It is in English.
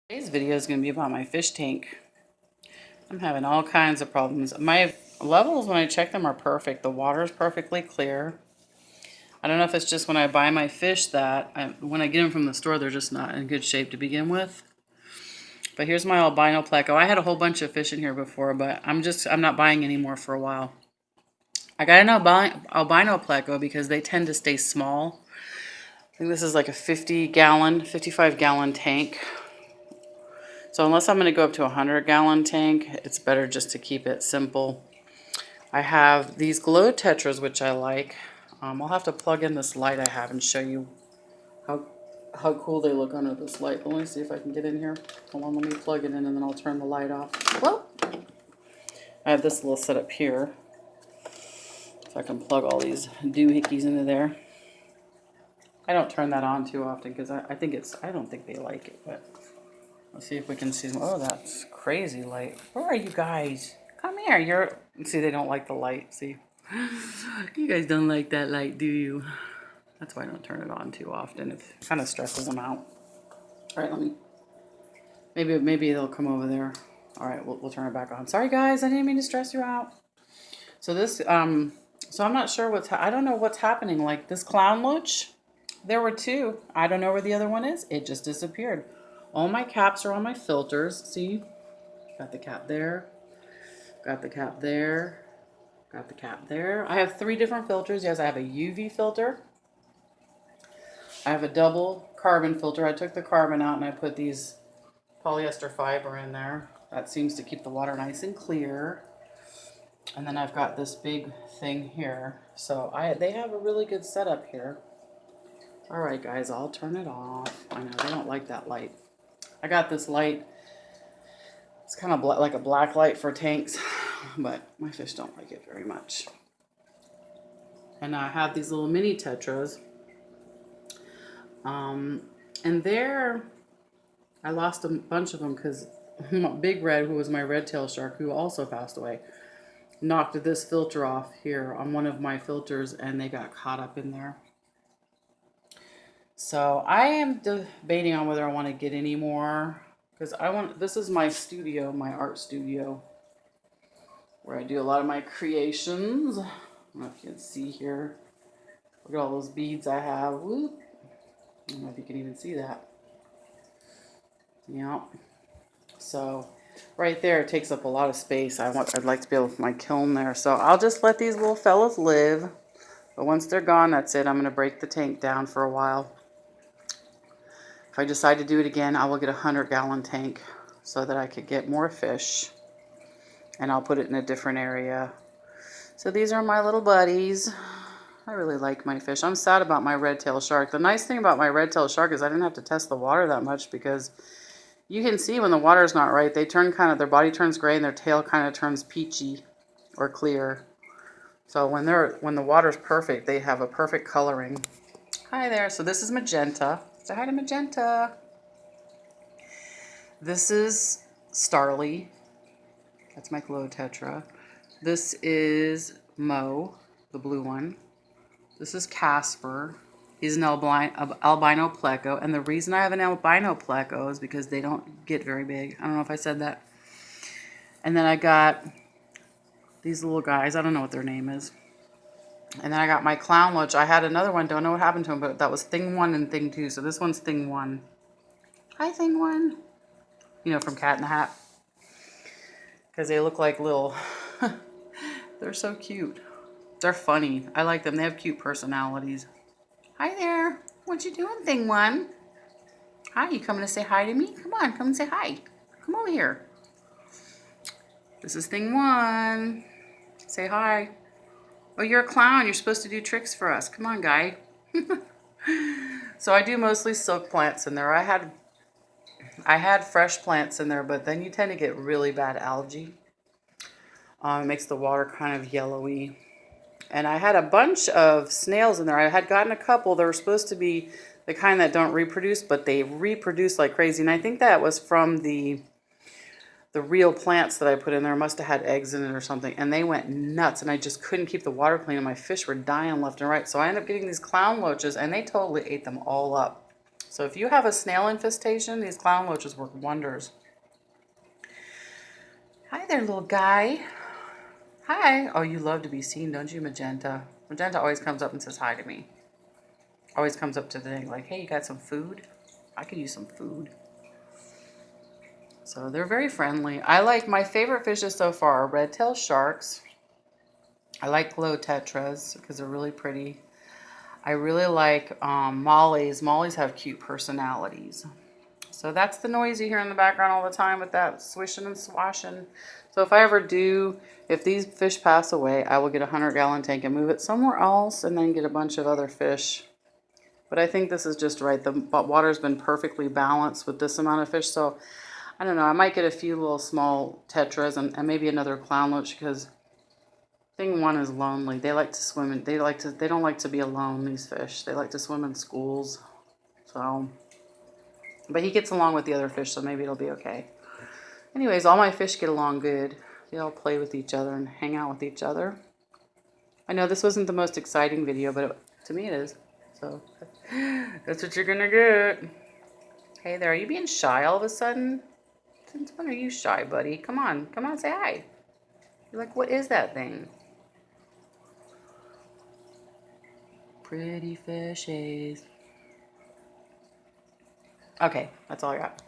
Today's video is going to be about my fish tank. I'm having all kinds of problems. My levels when I check them are perfect. The water is perfectly clear. I don't know if it's just when I buy my fish that when I get them from the store, they're just not in good shape to begin with. But here's my albino pleco. I had a whole bunch of fish in here before, but I'm not buying any more for a while. I got an albino pleco because they tend to stay small. I think this is like a 55-gallon tank. So unless I'm going to go up to a 100-gallon tank, it's better just to keep it simple. I have these glow tetras, which I like. I'll have to plug in this light I have and show you how cool they look under this light. Let me see if I can get in here. Hold on, let me plug it in and then I'll turn the light off. Well, I have this little setup here. So I can plug all these doohickeys into there. I don't turn that on too often because I don't think they like it, but let's see if we can see them. Oh, that's crazy light. Where are you guys? Come here. See, they don't like the light. See? You guys don't like that light, do you? That's why I don't turn it on too often. It kind of stresses them out. All right, maybe they'll come over there. All right, we'll turn it back on. Sorry, guys. I didn't mean to stress you out. So so I'm not sure I don't know what's happening. Like this clown loach, there were two. I don't know where the other one is. It just disappeared. All my caps are on my filters. See? Got the cap there. Got the cap there. Got the cap there. I have 3 different filters. Yes, I have a UV filter. I have a double carbon filter. I took the carbon out and I put these polyester fiber in there. That seems to keep the water nice and clear. And then I've got this big thing here. So they have a really good setup here. All right, guys, I'll turn it off. I know they don't like that light. I got this light. It's kind of like a black light for tanks, but my fish don't like it very much. And I have these little mini tetras. And I lost a bunch of them because Big Red, who was my red tail shark, who also passed away, knocked this filter off here on one of my filters and they got caught up in there. So I am debating on whether I want to get any more because this is my studio, my art studio, where I do a lot of my creations. I don't know if you can see here. Look at all those beads I have. Whoop. I don't know if you can even see that. Yeah. So right there, it takes up a lot of space. I'd like to be able to put my kiln there. So I'll just let these little fellas live. But once they're gone, that's it. I'm going to break the tank down for a while. If I decide to do it again, I will get a 100-gallon tank so that I could get more fish. And I'll put it in a different area. So these are my little buddies. I really like my fish. I'm sad about my red-tailed shark. The nice thing about my red-tailed shark is I didn't have to test the water that much because you can see when the water's not right, their body turns gray and their tail kind of turns peachy or clear. So when the water's perfect, they have a perfect coloring. Hi there. So this is Magenta. Say hi to Magenta. This is Starly. That's my glow tetra. This is Mo, the blue one. This is Casper. He's an albino pleco. And the reason I have an albino pleco is because they don't get very big. I don't know if I said that. And then I got these little guys. I don't know what their name is. And then I got my clown loach. I had another one. Don't know what happened to him, but that was thing 1 and thing 2. So this one's thing 1. Hi, thing 1. You know, from Cat in the Hat. Because they look like little... They're so cute. They're funny. I like them. They have cute personalities. Hi there. What you doing, thing 1? Hi, you coming to say hi to me? Come on, come and say hi. Come over here. This is thing 1. Say hi. Oh, you're a clown. You're supposed to do tricks for us. Come on, guy. So I do mostly silk plants in there. I had fresh plants in there, but then you tend to get really bad algae. It makes the water kind of yellowy. And I had a bunch of snails in there. I had gotten a couple. They were supposed to be the kind that don't reproduce, but they reproduce like crazy. And I think that was from the real plants that I put in there. Must have had eggs in it or something. And they went nuts, and I just couldn't keep the water clean, and my fish were dying left and right. So I ended up getting these clown loaches, and they totally ate them all up. So if you have a snail infestation, these clown loaches work wonders. Hi there, little guy. Hi. Oh, you love to be seen, don't you, Magenta? Magenta always comes up and says hi to me. Always comes up to the thing like, hey, you got some food? I could use some food. So they're very friendly. I like, my favorite fishes so far are red-tailed sharks. I like glow tetras because they're really pretty. I really like mollies. Mollies have cute personalities. So that's the noise you hear in the background all the time with that swishing and swashing. So if I ever do, if these fish pass away, I will get a 100-gallon tank and move it somewhere else and then get a bunch of other fish. But I think this is just right. The water's been perfectly balanced with this amount of fish. So I don't know. I might get a few little small tetras and maybe another clown loach because thing one is lonely. They like to swim and they don't like to be alone, these fish. They like to swim in schools. So, but he gets along with the other fish, so maybe it'll be okay. Anyways, all my fish get along good. They all play with each other and hang out with each other. I know this wasn't the most exciting video, but to me it is. So that's what you're gonna get. Hey there, are you being shy all of a sudden? Since when are you shy, buddy? Come on, say hi. You're like, what is that thing? Pretty fishes. Okay, that's all I got.